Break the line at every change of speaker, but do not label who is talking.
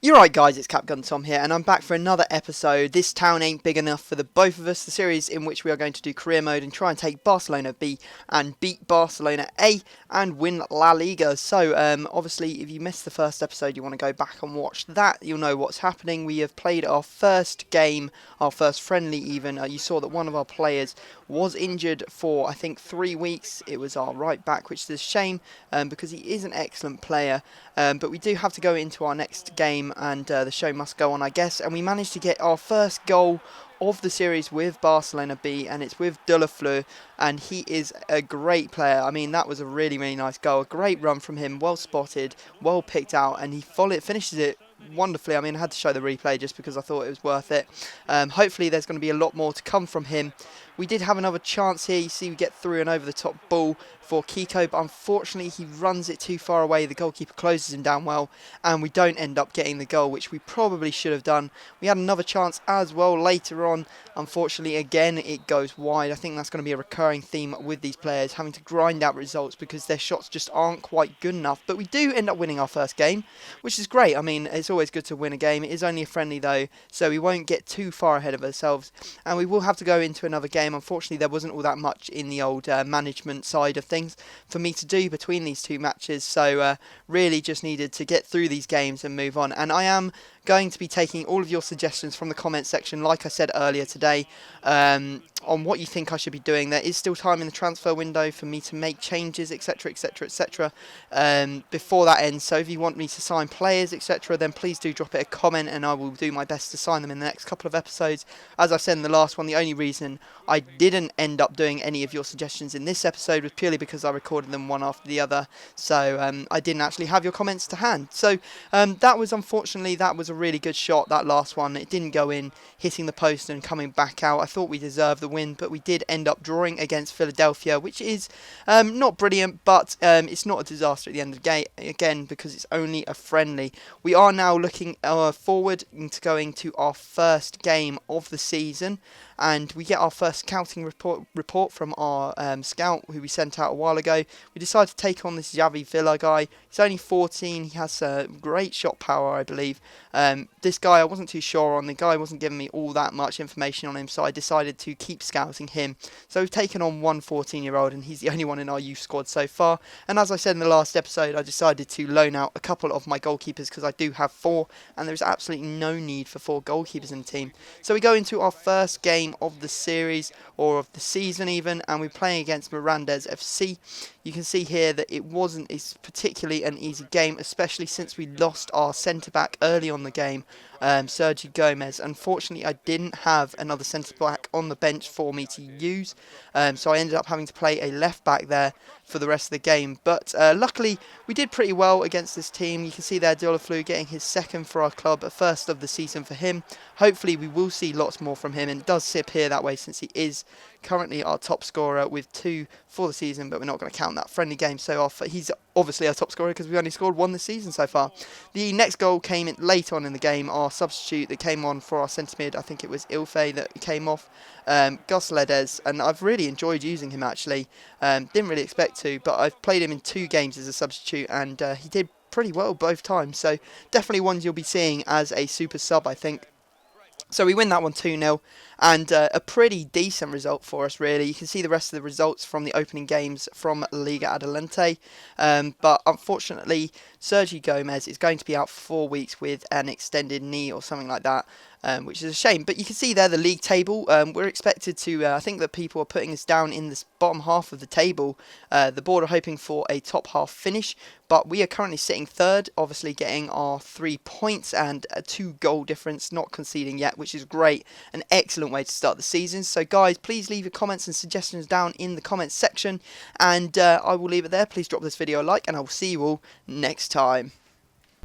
You're right guys, it's Capgun Tom here and I'm back for another episode. This town ain't big enough for the both of us, the series in which we are going to do career mode and try and take Barcelona B and beat Barcelona A and win La Liga. So obviously if you missed the first episode you want to go back and watch that, you'll know what's happening. We have played our first game, our first friendly even. You saw that one of our players was injured for I think 3 weeks. It was our right back, which is a shame because he is an excellent player. But we do have to go into our next game and the show must go on, I guess. And we managed to get our first goal of the series with Barcelona B, and it's with De La Fleur, and he is a great player. I mean, that was a really, really nice goal. A great run from him, well spotted, well picked out, and he finishes it wonderfully. I mean, I had to show the replay just because I thought it was worth it. Hopefully there's going to be a lot more to come from him. We did have another chance here. You see we get through and over the top ball for Kiko, but unfortunately he runs it too far away. The goalkeeper closes him down well, and we don't end up getting the goal, which we probably should have done. We had another chance as well later on. Unfortunately, again, it goes wide. I think that's going to be a recurring theme with these players, having to grind out results because their shots just aren't quite good enough. But we do end up winning our first game, which is great. I mean, it's always good to win a game. It is only a friendly though, so we won't get too far ahead of ourselves, and we will have to go into another game. Unfortunately, there wasn't all that much in the old management side of things for me to do between these two matches, so really just needed to get through these games and move on. And I am going to be taking all of your suggestions from the comment section, like I said earlier today, on what you think I should be doing. There is still time in the transfer window for me to make changes, etc, etc, etc, before that ends. So if you want me to sign players, etc, then please do drop it a comment and I will do my best to sign them in the next couple of episodes. As I said in the last one, the only reason I didn't end up doing any of your suggestions in this episode was purely because I recorded them one after the other, so I didn't actually have your comments to hand. So that was a really good shot, that last one. It didn't go in, hitting the post and coming back out. I thought we deserved the win, but we did end up drawing against Philadelphia, which is not brilliant, but it's not a disaster at the end of the game, again, because it's only a friendly. We are now looking forward into going to our first game of the season, and we get our first scouting report from our scout who we sent out a while ago. We decided to take on this Xavi Villa guy. He's only 14, he has great shot power, I believe. This guy I wasn't too sure on. The guy wasn't giving me all that much information on him, so I decided to keep scouting him. So we've taken on one 14-year-old, and he's the only one in our youth squad so far. And as I said in the last episode, I decided to loan out a couple of my goalkeepers because I do have 4, and there's absolutely no need for 4 goalkeepers in the team. So we go into our first game of the series, or of the season even, and we're playing against Mirandes FC. You can see here that it wasn't particularly an easy game, especially since we lost our centre-back early on the game, Sergio Gomez. Unfortunately, I didn't have another centre-back on the bench for me to use, so I ended up having to play a left-back there for the rest of the game. But luckily, we did pretty well against this team. You can see there De La Fleur getting his second for our club, a first of the season for him. Hopefully, we will see lots more from him, and it does appear that way since he is currently our top scorer with 2 for the season, but we're not going to count that friendly game so off. He's obviously our top scorer because we only scored 1 this season so far. The next goal came in late on in the game. Our substitute that came on for our centre mid, I think it was Ilfe that came off, Gus Ledes, and I've really enjoyed using him actually. Didn't really expect to, but I've played him in 2 games as a substitute, and he did pretty well both times, so definitely ones you'll be seeing as a super sub, I think. So we win that one 2-0, and a pretty decent result for us, really. You can see the rest of the results from the opening games from Liga Adelante, but unfortunately, Sergio Gomez is going to be out for 4 weeks with an extended knee or something like that, which is a shame. But you can see there the league table. We're expected to, I think that people are putting us down in this bottom half of the table. The board are hoping for a top half finish, but we are currently sitting 3rd, obviously getting our 3 points and a 2 goal difference, not conceding yet, which is great. An excellent way to start the season. So guys, please leave your comments and suggestions down in the comments section, and I will leave it there. Please drop this video a like, and I will see you all next time.